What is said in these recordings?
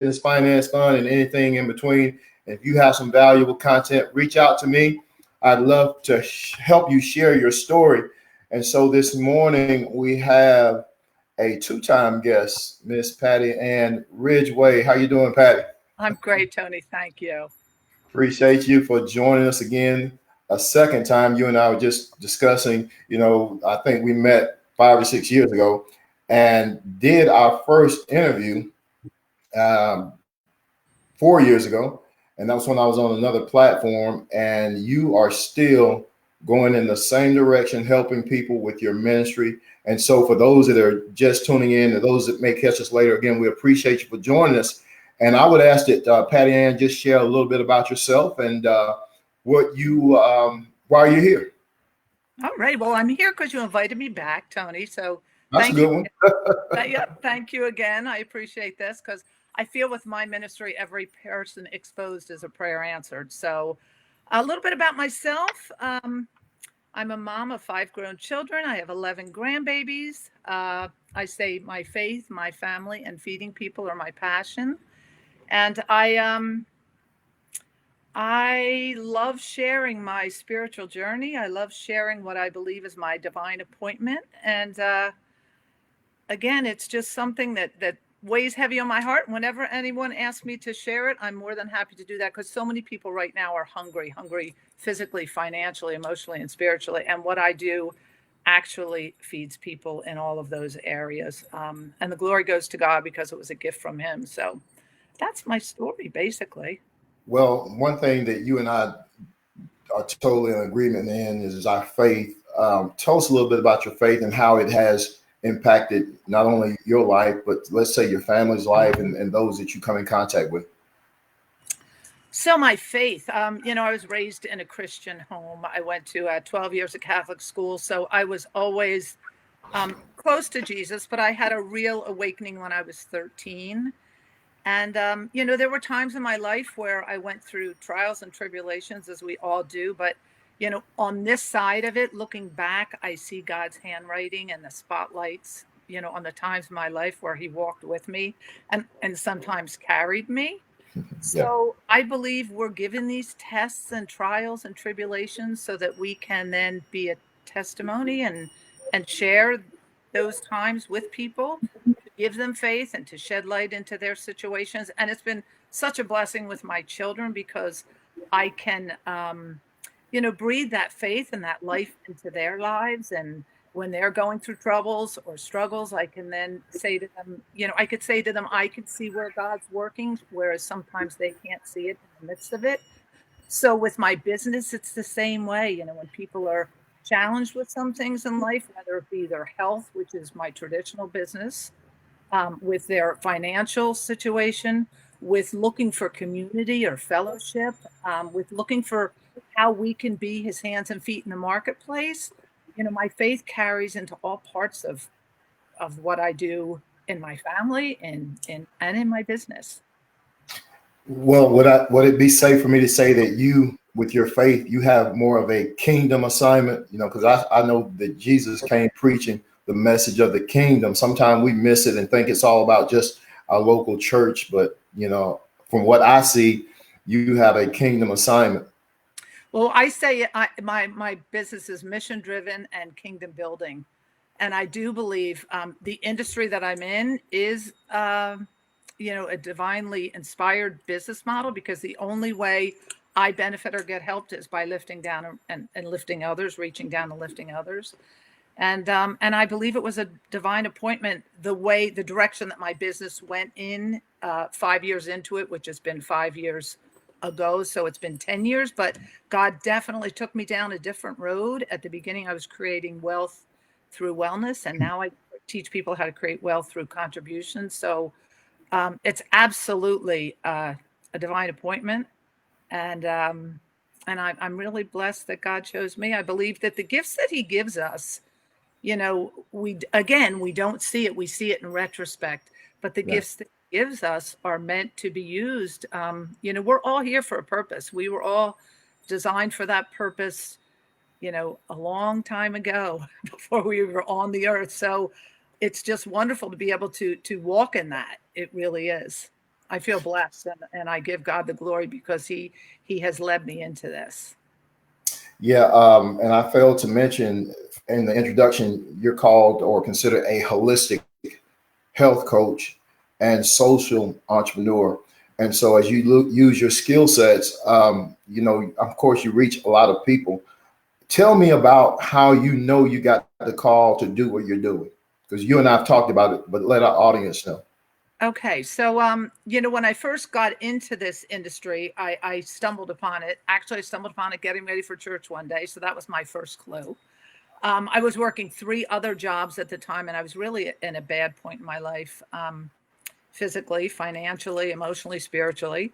business, finance, fund, and anything in between. And if you have some valuable content, reach out to me. I'd love to help you share your story. And so this morning we have a two-time guest, Miss Patti Ann Ridgway. How you doing, Patti? I'm great, Tony. Thank you. Appreciate you for joining us again a second time. You and I were just discussing, I think we met 5 or 6 years ago and did our first interview um, 4 years ago. And that was when I was on another platform. And you are still going in the same direction, helping people with your ministry. And so for those that are just tuning in and those that may catch us later, again, we appreciate you for joining us. And I would ask that Patti Ann just share a little bit about yourself and why you're here. All right. Well, I'm here because you invited me back, Tony. So That's a good one. Yeah, thank you again. I appreciate this because I feel with my ministry, every person exposed is a prayer answered. So a little bit about myself. I'm a mom of 5 grown children. I have 11 grandbabies. I say my faith, my family, and feeding people are my passion. And I love sharing my spiritual journey. I love sharing what I believe is my divine appointment. And again, it's just something that weighs heavy on my heart. Whenever anyone asks me to share it, I'm more than happy to do that because so many people right now are hungry physically, financially, emotionally, and spiritually. And what I do actually feeds people in all of those areas. And the glory goes to God because it was a gift from him. So that's my story, basically. Well, one thing that you and I are totally in agreement in is our faith. Tell us a little bit about your faith and how it has impacted not only your life, but let's say your family's life and those that you come in contact with. So my faith, I was raised in a Christian home. I went to 12 years of Catholic school. So I was always close to Jesus, but I had a real awakening when I was 13. And, there were times in my life where I went through trials and tribulations, as we all do. But, on this side of it, looking back, I see God's handwriting and the spotlights, on the times in my life where he walked with me and sometimes carried me. So I believe we're given these tests and trials and tribulations so that we can then be a testimony and share those times with people, to give them faith and to shed light into their situations. And it's been such a blessing with my children because I can, breathe that faith and that life into their lives. And when they're going through troubles or struggles, I can then say to them, I could say to them, I could see where God's working, whereas sometimes they can't see it in the midst of it. So with my business, it's the same way. When people are challenged with some things in life, whether it be their health, which is my traditional business, with their financial situation, with looking for community or fellowship, with looking for how we can be his hands and feet in the marketplace. My faith carries into all parts of what I do in my family and in my business. Well, would it be safe for me to say that you, with your faith, you have more of a kingdom assignment? Because I know that Jesus came preaching the message of the kingdom. Sometimes we miss it and think it's all about just our local church. But, from what I see, you have a kingdom assignment. Well, I say my business is mission driven and kingdom building. And I do believe the industry that I'm in is, a divinely inspired business model, because the only way I benefit or get helped is by lifting down and lifting others, reaching down and lifting others. And I believe it was a divine appointment, the direction that my business went in 5 years into it, which has been 5 years ago. So it's been 10 years, but God definitely took me down a different road. At the beginning, I was creating wealth through wellness, and now I teach people how to create wealth through contributions. So it's absolutely a divine appointment. And I'm really blessed that God chose me. I believe that the gifts that he gives us, we don't see it. We see it in retrospect, but the gifts that he gives us are meant to be used. We're all here for a purpose. We were all designed for that purpose, a long time ago before we were on the earth. So it's just wonderful to be able to walk in that. It really is. I feel blessed, and I give God the glory because he has led me into this. Yeah, and I failed to mention in the introduction, you're called or considered a holistic health coach and social entrepreneur. And so, as you use your skill sets, of course, you reach a lot of people. Tell me about how you know you got the call to do what you're doing, because you and I have talked about it, but let our audience know. Okay, so when I first got into this industry, I stumbled upon it. Actually, I stumbled upon it getting ready for church one day, so that was my first clue. I was working 3 other jobs at the time, and I was really in a bad point in my life, physically, financially, emotionally, spiritually.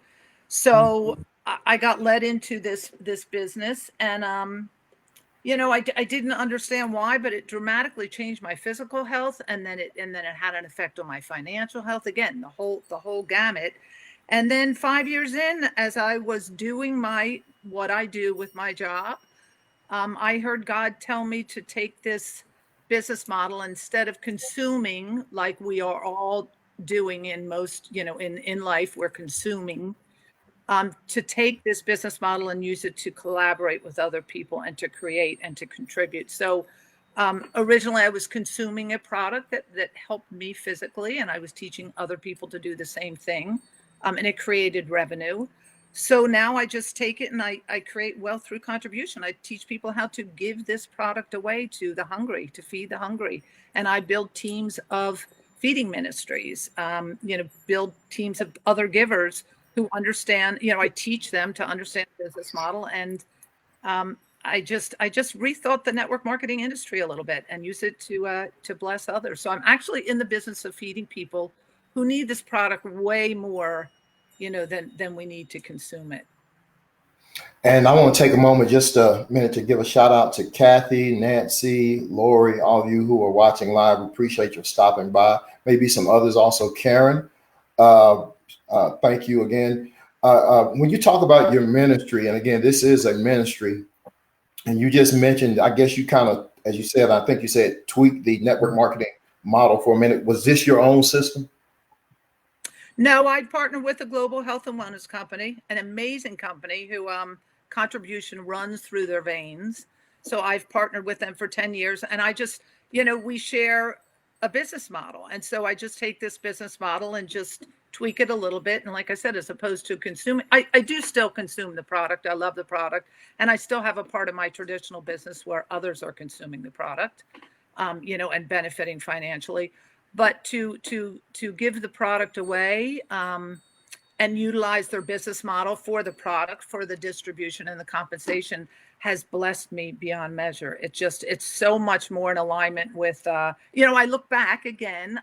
So I got led into this business, and I didn't understand why, but it dramatically changed my physical health, and then it had an effect on my financial health. Again, the whole gamut. And then 5 years in, as I was doing what I do with my job, I heard God tell me to take this business model instead of consuming like we are all doing in most, in life, we're consuming, to take this business model and use it to collaborate with other people and to create and to contribute. So originally I was consuming a product that helped me physically, and I was teaching other people to do the same thing. And it created revenue. So now I just take it and I create wealth through contribution. I teach people how to give this product away to the hungry, to feed the hungry. And I build teams of feeding ministries, build teams of other givers who understand, I teach them to understand the business model. And I just rethought the network marketing industry a little bit and use it to bless others. So I'm actually in the business of feeding people who need this product way more, than we need to consume it. And I want to take a moment, just a minute, to give a shout out to Kathy, Nancy, Lori, all of you who are watching live. We appreciate you stopping by. Maybe some others also. Karen, thank you again. When you talk about your ministry, and again, this is a ministry, and you just mentioned, I guess you kind of, as you said, I think you said, tweak the network marketing model for a minute. Was this your own system? No, I partnered with a global health and wellness company, an amazing company who contribution runs through their veins. So I've partnered with them for 10 years, and I just, we share a business model. And so I just take this business model and just tweak it a little bit. And like I said, as opposed to consuming, I do still consume the product. I love the product. And I still have a part of my traditional business where others are consuming the product, and benefiting financially. But to give the product away, and utilize their business model for the product, for the distribution and the compensation, has blessed me beyond measure. It's so much more in alignment with, I look back and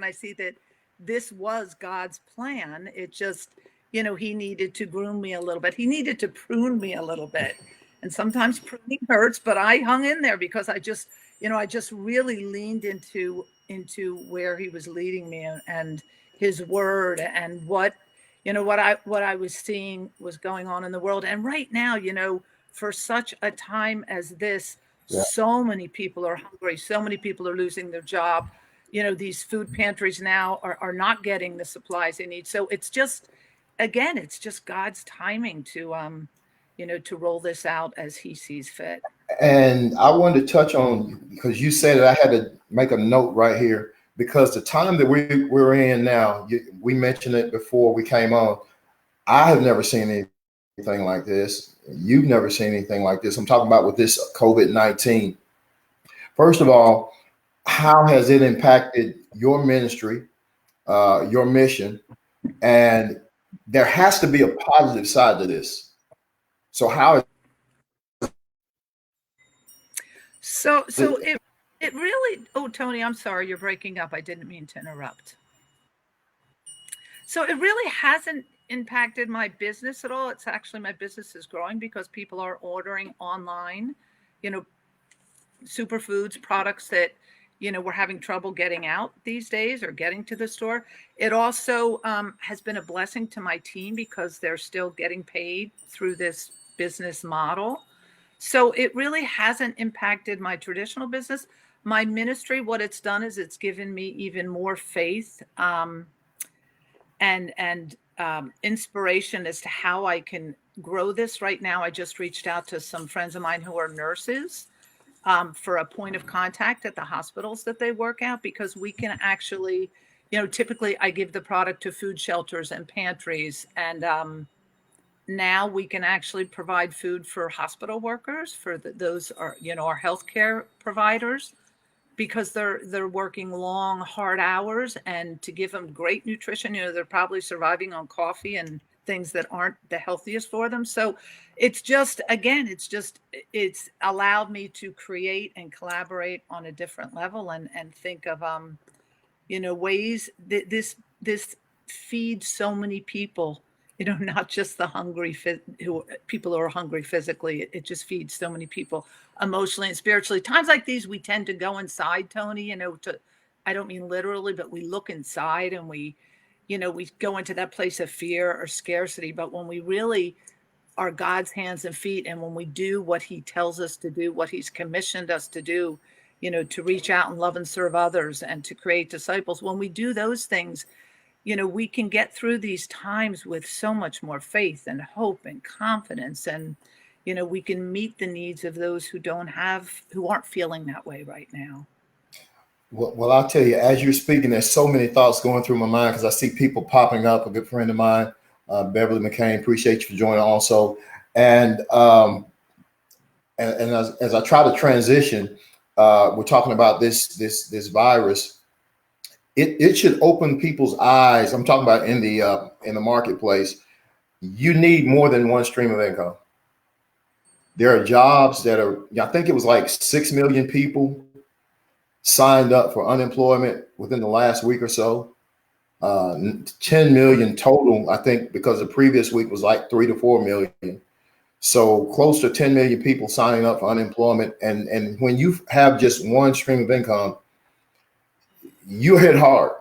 I see that this was God's plan. It just, he needed to groom me a little bit. He needed to prune me a little bit. And sometimes pruning hurts, but I hung in there because I just really leaned into where he was leading me, and his word, and what I was seeing was going on in the world. And right now, for such a time as this, Yeah. so many people are hungry. So many people are losing their job. These food pantries now are not getting the supplies they need. So it's just God's timing to, to roll this out as he sees fit. And I wanted to touch on, because you said it, I had to make a note right here, because the time that we're in now, we mentioned it before we came on. I have never seen anything like this. You've never seen anything like this. I'm talking about with this COVID-19. First of all, how has it impacted your ministry, your mission? And there has to be a positive side to this. So how So it really, oh, Tony, I'm sorry, you're breaking up. I didn't mean to interrupt. So it really hasn't impacted my business at all. It's actually, my business is growing because people are ordering online, superfoods, products that, we're having trouble getting out these days or getting to the store. It also has been a blessing to my team because they're still getting paid through this business model. So it really hasn't impacted my traditional business. My ministry, what it's done is it's given me even more faith, and inspiration as to how I can grow this. Right now, I just reached out to some friends of mine who are nurses, for a point of contact at the hospitals that they work at, because we can actually, typically I give the product to food shelters and pantries, and now we can actually provide food for hospital workers, for those are, our healthcare providers, because they're working long, hard hours, and to give them great nutrition. They're probably surviving on coffee and things that aren't the healthiest for them. So it's just, again, it's allowed me to create and collaborate on a different level, and think of ways that this feeds so many people, not just the hungry people who are hungry physically. It just feeds so many people emotionally and spiritually. Times like these, we tend to go inside, Tony, I don't mean literally, but we look inside, and we go into that place of fear or scarcity. But when we really are God's hands and feet, and when we do what he tells us to do, what he's commissioned us to do, to reach out and love and serve others, and to create disciples, when we do those things, we can get through these times with so much more faith and hope and confidence. And, we can meet the needs of those who aren't feeling that way right now. Well, I'll tell you, as you're speaking, there's so many thoughts going through my mind, because I see people popping up. A good friend of mine, Beverly McCain, appreciate you for joining also. And as I try to transition, we're talking about this virus. It should open people's eyes. I'm talking about in the marketplace. You need more than one stream of income. There are jobs that are, I think it was like 6 million people signed up for unemployment within the last week or so. 10 million total, I think, because the previous week was like 3 to 4 million. So close to 10 million people signing up for unemployment. And when you have just one stream of income, you hit hard,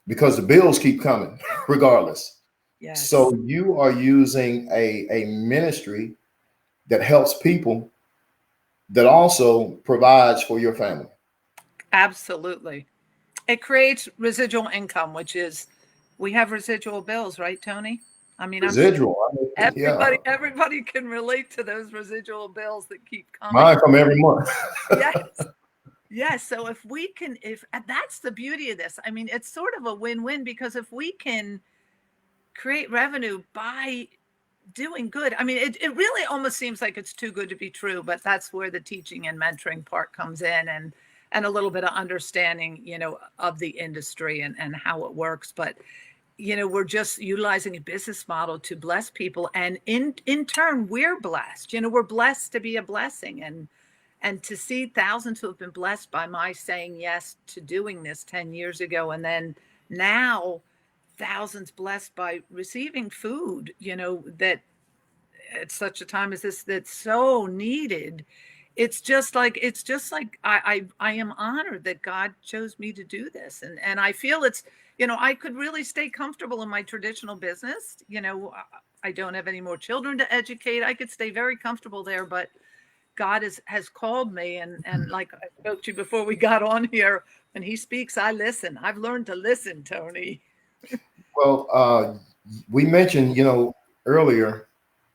because the bills keep coming regardless. Yes. So you are using a ministry that helps people, that also provides for your family. Absolutely. It creates residual income, which is, we have residual bills, right, Tony? I mean, Residual. everybody can relate to those residual bills that keep coming. Mine come every month. Yes. Yes. So if that's the beauty of this. I mean, it's sort of a win-win, because if we can create revenue by doing good, I mean, it really almost seems like it's too good to be true, but that's where the teaching and mentoring part comes in, and a little bit of understanding, of the industry and how it works. But, we're just utilizing a business model to bless people. And in turn, we're blessed. We're blessed to be a blessing, and to see thousands who have been blessed by my saying yes to doing this 10 years ago. And then now thousands blessed by receiving food, that at such a time as this, that's so needed. It's just like I am honored that God chose me to do this. And I feel it's, I could really stay comfortable in my traditional business. I don't have any more children to educate. I could stay very comfortable there, but God has called me. And like I spoke to you before we got on here, when he speaks, I listen. I've learned to listen, Tony. Well, we mentioned, earlier,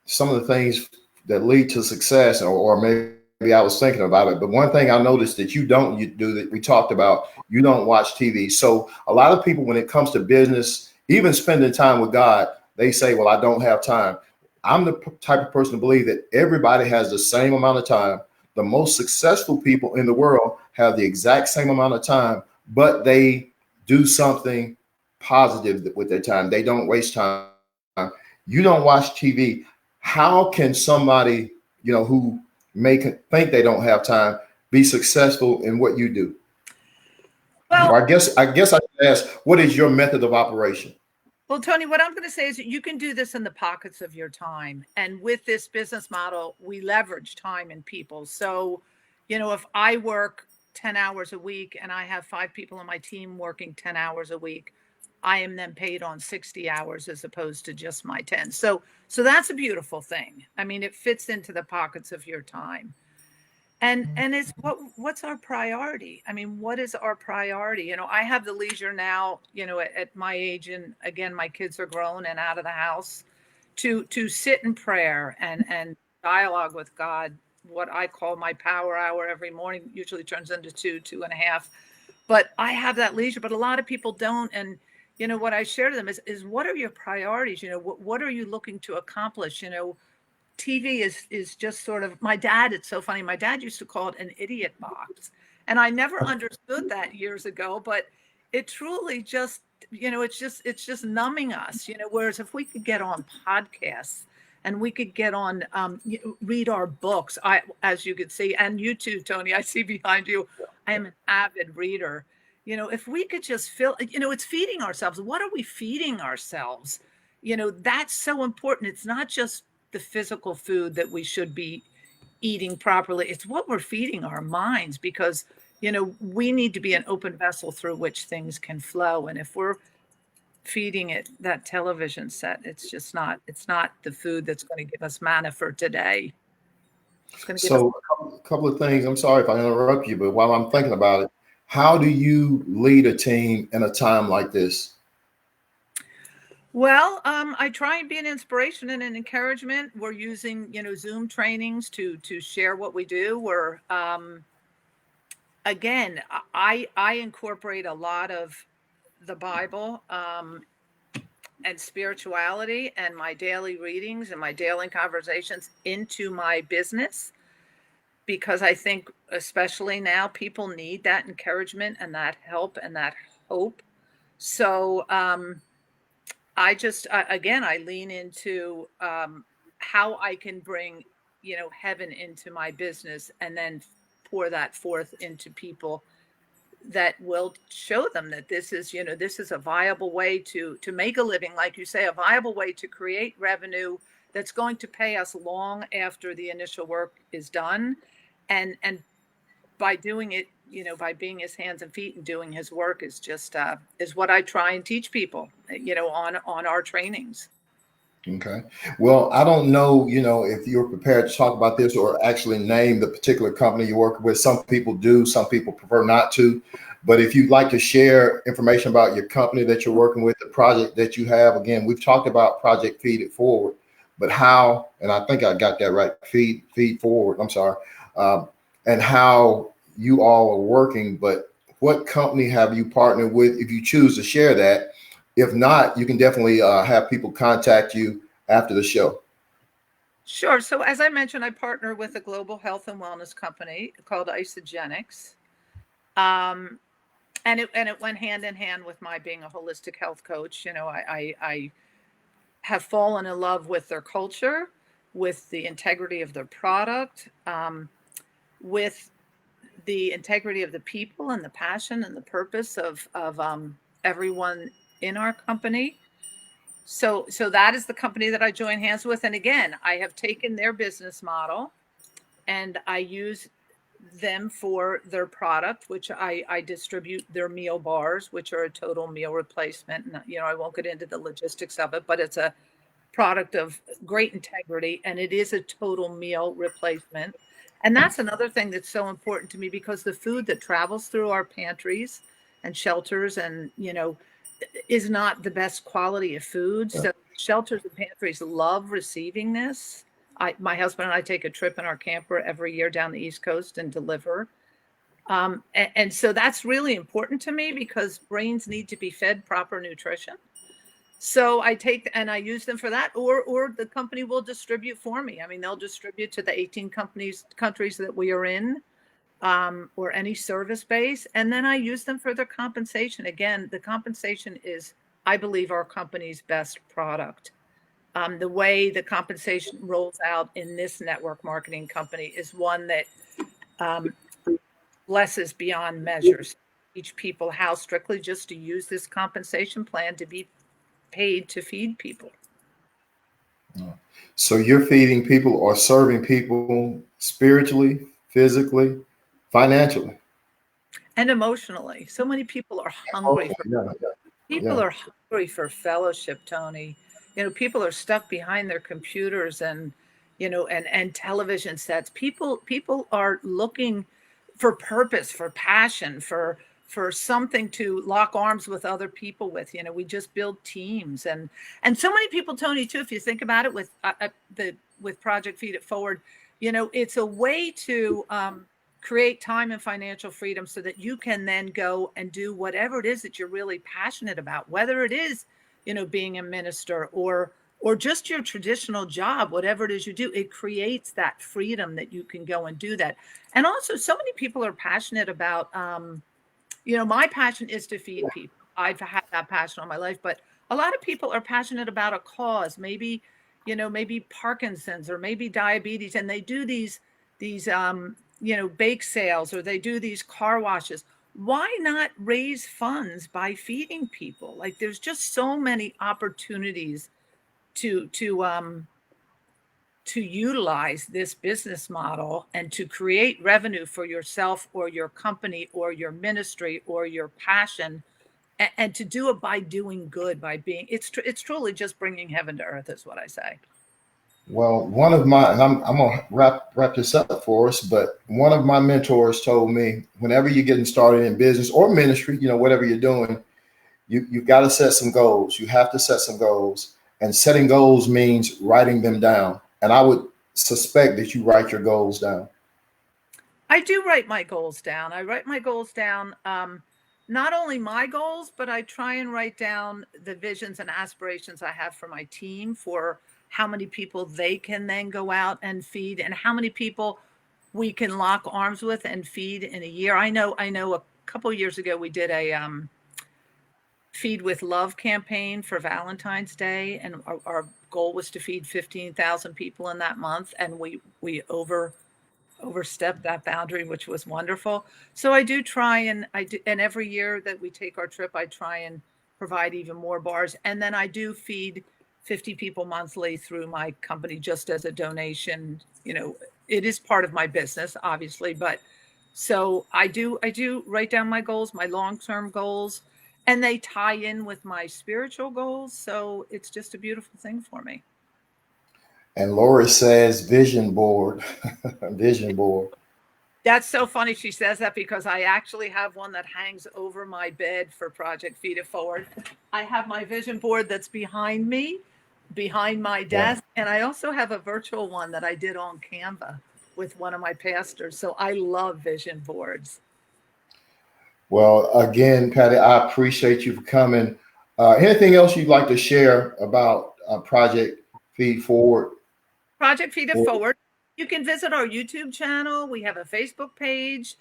some of the things that lead to success, or maybe I was thinking about it. But one thing I noticed that you do, that we talked about, you don't watch TV. So a lot of people, when it comes to business, even spending time with God, they say, well, I don't have time. I'm the type of person to believe that everybody has the same amount of time. The most successful people in the world have the exact same amount of time, but they do something positive with their time. They don't waste time. You don't watch TV. How can somebody, who may think they don't have time, be successful in what you do? Well, or I guess I should ask, what is your method of operation? Well, Tony, what I'm going to say is you can do this in the pockets of your time. And with this business model, we leverage time and people. So, if I work 10 hours a week and I have 5 people on my team working 10 hours a week, I am then paid on 60 hours as opposed to just my 10. So that's a beautiful thing. I mean, it fits into the pockets of your time. And it's what's our priority? I mean, what is our priority? You know, I have the leisure now, you know, at my age, and again, my kids are grown and out of the house, to sit in prayer and dialogue with God. What I call my power hour every morning usually turns into 2.5. But I have that leisure, but a lot of people don't. And you know what I share to them is what are your priorities? You know, what are you looking to accomplish? You know, TV is just sort of, my dad, it's so funny. My dad used to call it an idiot box. And I never understood that years ago, but it truly just, you know, it's just numbing us, you know, whereas if we could get on podcasts and we could get on, read our books, as you could see, and you too, Tony, I see behind you, I am an avid reader. You know, if we could just fill, you know, it's feeding ourselves. What are we feeding ourselves? You know, that's so important. It's not just the physical food that we should be eating properly. It's what we're feeding our minds, because, you know, we need to be an open vessel through which things can flow. And if we're feeding it that television set, it's not the food that's going to give us manna for today. It's going to give us. So a couple of things. I'm sorry if I interrupt you, but while I'm thinking about it, how do you lead a team in a time like this? Well, I try and be an inspiration and an encouragement. We're using, you know, Zoom trainings to share what we do. We're again, I incorporate a lot of the Bible, and spirituality and my daily readings and my daily conversations into my business, because I think especially now people need that encouragement and that help and that hope. So I just again I lean into how I can bring, you know, heaven into my business and then pour that forth into people that will show them that this is, you know, this is a viable way to make a living, like you say, a viable way to create revenue that's going to pay us long after the initial work is done. And by doing it, you know, by being his hands and feet and doing his work is just is what I try and teach people, you know, on our trainings. Okay. Well, I don't know, if you're prepared to talk about this or actually name the particular company you work with. Some people do, some people prefer not to. But if you'd like to share information about your company that you're working with, the project that you have, again, we've talked about Project Feed It Forward, but how, and I think I got that right, Feed Forward, I'm sorry, and how you all are working, but what company have you partnered with if you choose to share that? If not, you can definitely have people contact you after the show. Sure. So as I mentioned, I partner with a global health and wellness company called Isagenix. Um, and it went hand in hand with my being a holistic health coach. You know, I have fallen in love with their culture, with the integrity of their product, with the integrity of the people and the passion and the purpose of everyone in our company. So that is the company that I join hands with. And again, I have taken their business model and I use them for their product, which I distribute their meal bars, which are a total meal replacement. And, you know, I won't get into the logistics of it, but it's a product of great integrity and it is a total meal replacement. And that's another thing that's so important to me, because the food that travels through our pantries and shelters and, you know, is not the best quality of food. So shelters and pantries love receiving this. My husband and I take a trip in our camper every year down the East Coast and deliver. And so that's really important to me, because brains need to be fed proper nutrition. So I take and I use them for that, or the company will distribute for me. I mean, they'll distribute to the 18 countries that we are in, or any service base. And then I use them for their compensation. Again, the compensation is, I believe, our company's best product. The way the compensation rolls out in this network marketing company is one that blesses beyond measures. Teach people how strictly just to use this compensation plan to be paid to feed people. So you're feeding people or serving people spiritually, physically, financially, And emotionally. So many people are hungry for yeah, people yeah. are hungry for fellowship, Tony. You know, people are stuck behind their computers and, and television sets. People are looking for purpose, for passion, for something to lock arms with other people with. We just build teams, and so many people, Tony, too, if you think about it, with Project Feed It Forward, it's a way to create time and financial freedom so that you can then go and do whatever it is that you're really passionate about, whether it is, being a minister or just your traditional job, whatever it is you do. It creates that freedom that you can go and do that. And also, so many people are passionate about, my passion is to feed people. I've had that passion all my life, but a lot of people are passionate about a cause, maybe Parkinson's or maybe diabetes, and they do these bake sales, or they do these car washes. Why not raise funds by feeding people? Like, there's just so many opportunities to utilize this business model and to create revenue for yourself or your company or your ministry or your passion, and to do it by doing good, by being, it's truly just bringing heaven to earth, is what I say. Well, one of my, and I'm gonna wrap this up for us, but one of my mentors told me, whenever you're getting started in business or ministry, whatever you're doing, you've got to set some goals. You have to set some goals, and setting goals means writing them down. And I would suspect that you write your goals down. I do write my goals down. I write my goals down. Not only my goals, but I try and write down the visions and aspirations I have for my team, for how many people they can then go out and feed, and how many people we can lock arms with and feed in a year. I know a couple of years ago we did a Feed with Love campaign for Valentine's Day, and our goal was to feed 15,000 people in that month, and we overstepped that boundary, which was wonderful. So I do try, and every year that we take our trip, I try and provide even more bars, and then I do feed 50 people monthly through my company, just as a donation. It is part of my business, obviously, but so I do write down my goals, my long-term goals, and they tie in with my spiritual goals. So it's just a beautiful thing for me. And Lori says vision board. Vision board. That's so funny she says that, because I actually have one that hangs over my bed for Project Feed It Forward. I have my vision board that's behind me, behind my desk. Yeah. And I also have a virtual one that I did on Canva with one of my pastors. So I love vision boards. Well, again, Patti, I appreciate you for coming. Anything else you'd like to share about Project Feed Forward? Project Feed It Forward. You can visit our YouTube channel. We have a Facebook page.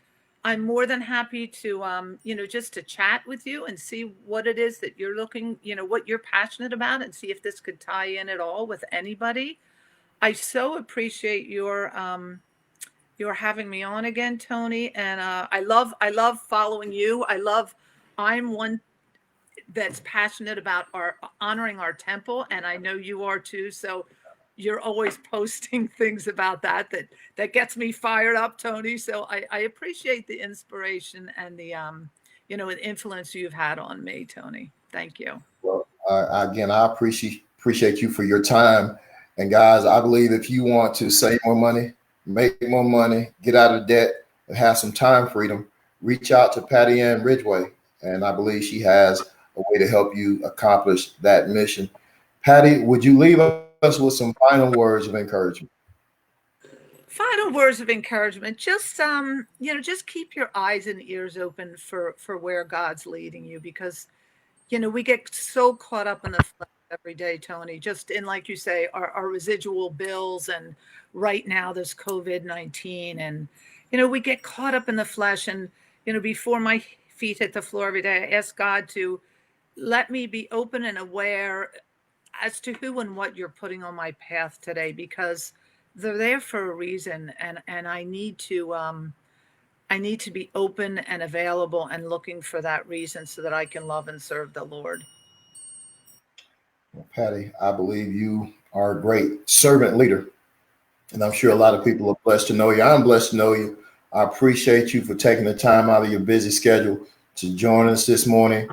I'm more than happy to, just to chat with you and see what it is that you're looking, what you're passionate about, and see if this could tie in at all with anybody. I so appreciate your having me on again, Tony. And I love following you. I'm one that's passionate about honoring our temple, and I know you are too. So you're always posting things about that gets me fired up, Tony. So I appreciate the inspiration and the the influence you've had on me, Tony. Thank you. Well, again, I appreciate you for your time. And guys, I believe if you want to save more money, make more money, get out of debt, and have some time freedom, reach out to Patti Ann Ridgway. And I believe she has a way to help you accomplish that mission. Patti, would you leave us with some final words of encouragement? Final words of encouragement. Just just keep your eyes and ears open for where God's leading you, because we get so caught up in the flesh every day, Tony, just in, like you say, our residual bills, and right now there's COVID-19, and we get caught up in the flesh. And before my feet hit the floor every day, I ask God to let me be open and aware as to who and what you're putting on my path today, because they're there for a reason, and I need to be open and available and looking for that reason so that I can love and serve the Lord. Well, Patti, I believe you are a great servant leader, and I'm sure a lot of people are blessed to know you. I'm blessed to know you. I appreciate you for taking the time out of your busy schedule to join us this morning.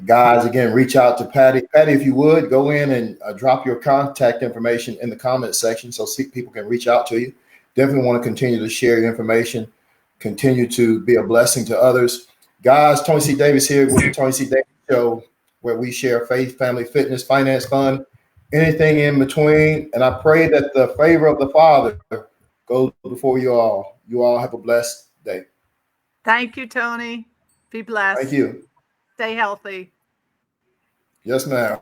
Guys, again, reach out to Patti. Patti, if you would, go in and drop your contact information in the comment section so people can reach out to you. Definitely want to continue to share your information, continue to be a blessing to others. Guys, Tony C. Davis here with the Tony C. Davis Show, where we share faith, family, fitness, finance, fun, anything in between. And I pray that the favor of the Father goes before you all. You all have a blessed day. Thank you, Tony. Be blessed. Thank you. Stay healthy. Yes, ma'am.